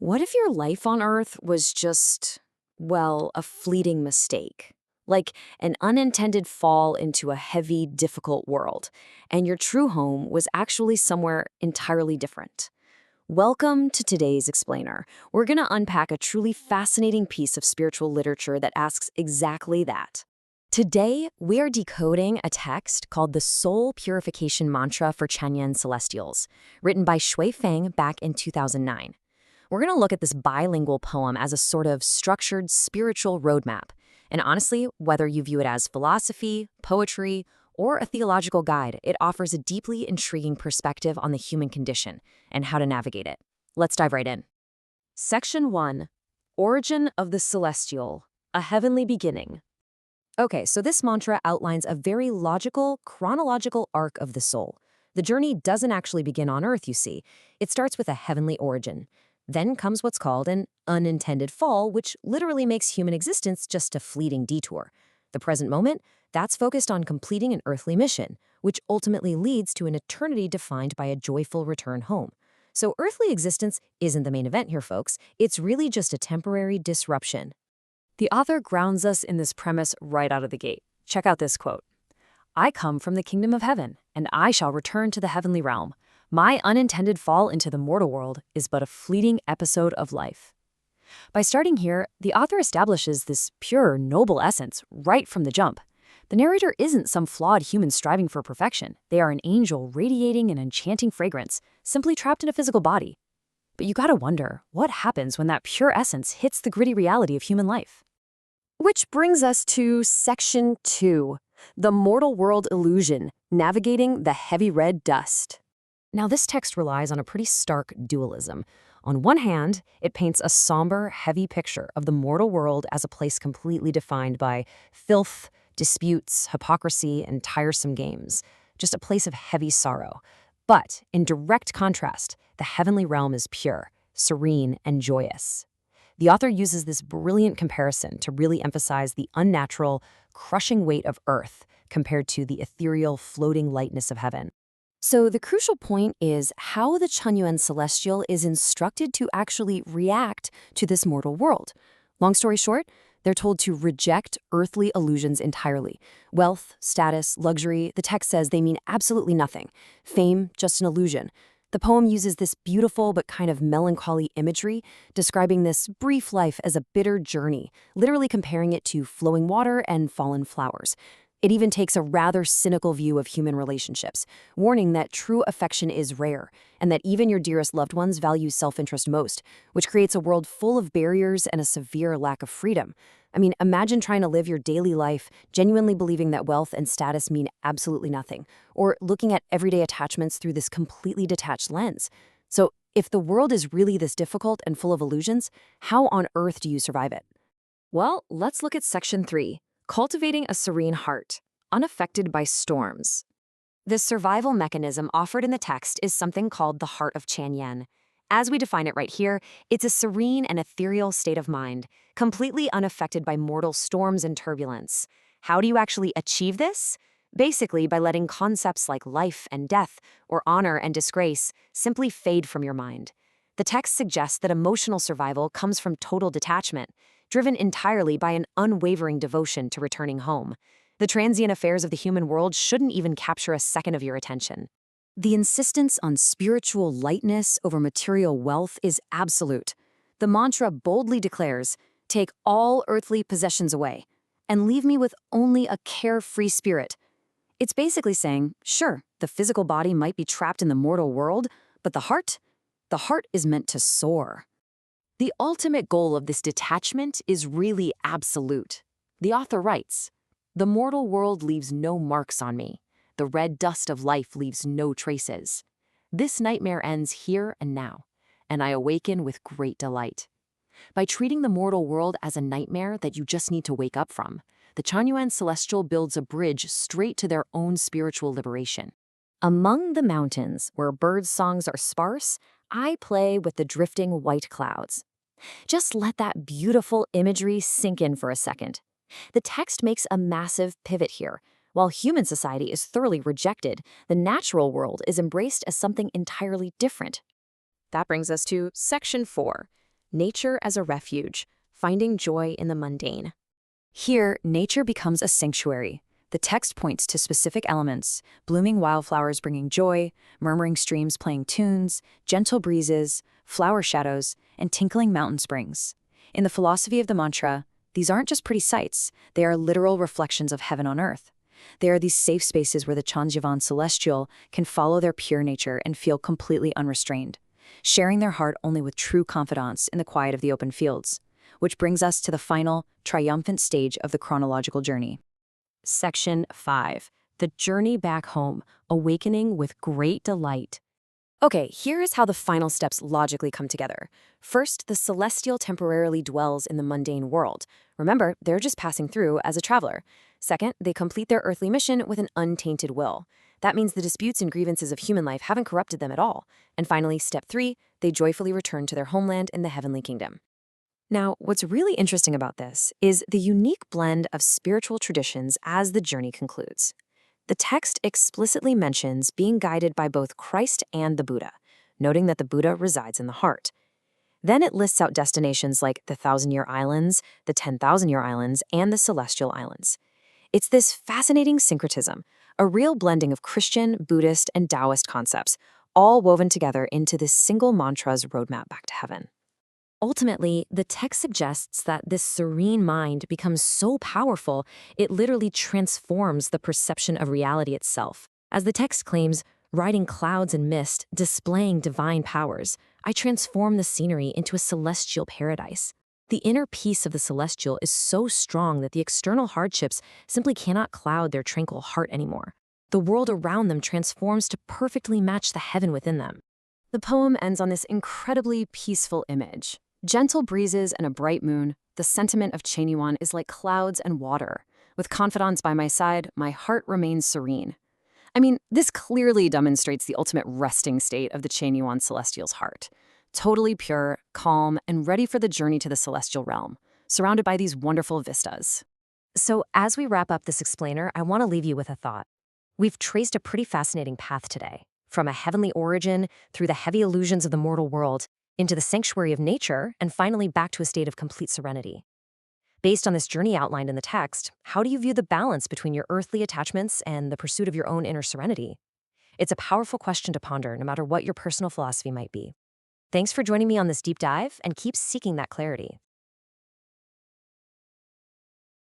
What if your life on Earth was just, well, a fleeting mistake? Like an unintended fall into a heavy, difficult world, and your true home was actually somewhere entirely different. Welcome to today's Explainer. We're going to unpack a truly fascinating piece of spiritual literature that asks exactly that. Today, we are decoding a text called the Soul Purification Mantra for Chanyuan Celestials, written by Shui Feng back in 2009. We're going to look at this bilingual poem as a sort of structured spiritual roadmap. And honestly, whether you view it as philosophy, poetry, or a theological guide, it offers a deeply intriguing perspective on the human condition and how to navigate it. Let's dive right in. Section 1. Origin of the Celestial, a Heavenly Beginning. Okay, so this mantra outlines a very logical, chronological arc of the soul. The journey doesn't actually begin on Earth, you see. It starts with a heavenly origin. Then comes what's called an unintended fall, which literally makes human existence just a fleeting detour. The present moment, that's focused on completing an earthly mission, which ultimately leads to an eternity defined by a joyful return home. So earthly existence isn't the main event here, folks. It's really just a temporary disruption. The author grounds us in this premise right out of the gate. Check out this quote. "I come from the kingdom of heaven, and I shall return to the heavenly realm. My unintended fall into the mortal world is but a fleeting episode of life." By starting here, the author establishes this pure, noble essence right from the jump. The narrator isn't some flawed human striving for perfection. They are an angel radiating an enchanting fragrance, simply trapped in a physical body. But you gotta wonder, what happens when that pure essence hits the gritty reality of human life? Which brings us to Section 2, the mortal world illusion, navigating the heavy red dust. Now, this text relies on a pretty stark dualism. On one hand, it paints a somber, heavy picture of the mortal world as a place completely defined by filth, disputes, hypocrisy, and tiresome games, just a place of heavy sorrow. But, in direct contrast, the heavenly realm is pure, serene, and joyous. The author uses this brilliant comparison to really emphasize the unnatural, crushing weight of earth compared to the ethereal, floating lightness of heaven. So the crucial point is how the Chanyuan celestial is instructed to actually react to this mortal world. Long story short, they're told to reject earthly illusions entirely. Wealth, status, luxury, the text says they mean absolutely nothing. Fame, just an illusion. The poem uses this beautiful but kind of melancholy imagery, describing this brief life as a bitter journey, literally comparing it to flowing water and fallen flowers. It even takes a rather cynical view of human relationships, warning that true affection is rare, and that even your dearest loved ones value self-interest most, which creates a world full of barriers and a severe lack of freedom. I mean, imagine trying to live your daily life genuinely believing that wealth and status mean absolutely nothing, or looking at everyday attachments through this completely detached lens. So, if the world is really this difficult and full of illusions, how on earth do you survive it? Well, let's look at Section 3. Cultivating a serene heart, unaffected by storms. The survival mechanism offered in the text is something called the heart of Chanyuan. As we define it right here, it's a serene and ethereal state of mind, completely unaffected by mortal storms and turbulence. How do you actually achieve this? Basically, by letting concepts like life and death, or honor and disgrace, simply fade from your mind. The text suggests that emotional survival comes from total detachment, driven entirely by an unwavering devotion to returning home. The transient affairs of the human world shouldn't even capture a second of your attention. The insistence on spiritual lightness over material wealth is absolute. The mantra boldly declares, "Take all earthly possessions away, and leave me with only a carefree spirit." It's basically saying, sure, the physical body might be trapped in the mortal world, but the heart is meant to soar. The ultimate goal of this detachment is really absolute. The author writes, "The mortal world leaves no marks on me. The red dust of life leaves no traces. This nightmare ends here and now, and I awaken with great delight." By treating the mortal world as a nightmare that you just need to wake up from, the Chanyuan celestial builds a bridge straight to their own spiritual liberation. Among the mountains, where bird songs are sparse, I play with the drifting white clouds. Just let that beautiful imagery sink in for a second. The text makes a massive pivot here. While human society is thoroughly rejected, the natural world is embraced as something entirely different. That brings us to Section 4, Nature as a refuge, finding joy in the mundane. Here, nature becomes a sanctuary. The text points to specific elements: blooming wildflowers bringing joy, murmuring streams playing tunes, gentle breezes, flower shadows, and tinkling mountain springs. In the philosophy of the mantra, these aren't just pretty sights, they are literal reflections of heaven on earth. They are these safe spaces where the Lifechanyuan celestial can follow their pure nature and feel completely unrestrained, sharing their heart only with true confidence in the quiet of the open fields. Which brings us to the final, triumphant stage of the chronological journey. Section 5. The Journey Back Home, Awakening with Great Delight. Okay, here is how the final steps logically come together. First, the celestial temporarily dwells in the mundane world. Remember, they're just passing through as a traveler. Second, they complete their earthly mission with an untainted will. That means the disputes and grievances of human life haven't corrupted them at all. And finally, step 3, they joyfully return to their homeland in the heavenly kingdom. Now, what's really interesting about this is the unique blend of spiritual traditions as the journey concludes. The text explicitly mentions being guided by both Christ and the Buddha, noting that the Buddha resides in the heart. Then it lists out destinations like the 1,000-Year Islands, the 10,000-Year Islands, and the Celestial Islands. It's this fascinating syncretism, a real blending of Christian, Buddhist, and Taoist concepts, all woven together into this single mantra's roadmap back to heaven. Ultimately, the text suggests that this serene mind becomes so powerful, it literally transforms the perception of reality itself. As the text claims, riding clouds and mist, displaying divine powers, I transform the scenery into a celestial paradise. The inner peace of the celestial is so strong that the external hardships simply cannot cloud their tranquil heart anymore. The world around them transforms to perfectly match the heaven within them. The poem ends on this incredibly peaceful image. Gentle breezes and a bright moon, the sentiment of Lifechanyuan is like clouds and water. With confidence by my side, my heart remains serene. I mean, this clearly demonstrates the ultimate resting state of the Lifechanyuan celestial's heart. Totally pure, calm, and ready for the journey to the celestial realm, surrounded by these wonderful vistas. So as we wrap up this explainer, I want to leave you with a thought. We've traced a pretty fascinating path today, from a heavenly origin through the heavy illusions of the mortal world, into the sanctuary of nature, and finally back to a state of complete serenity. Based on this journey outlined in the text, how do you view the balance between your earthly attachments and the pursuit of your own inner serenity? It's a powerful question to ponder, no matter what your personal philosophy might be. Thanks for joining me on this deep dive, and keep seeking that clarity.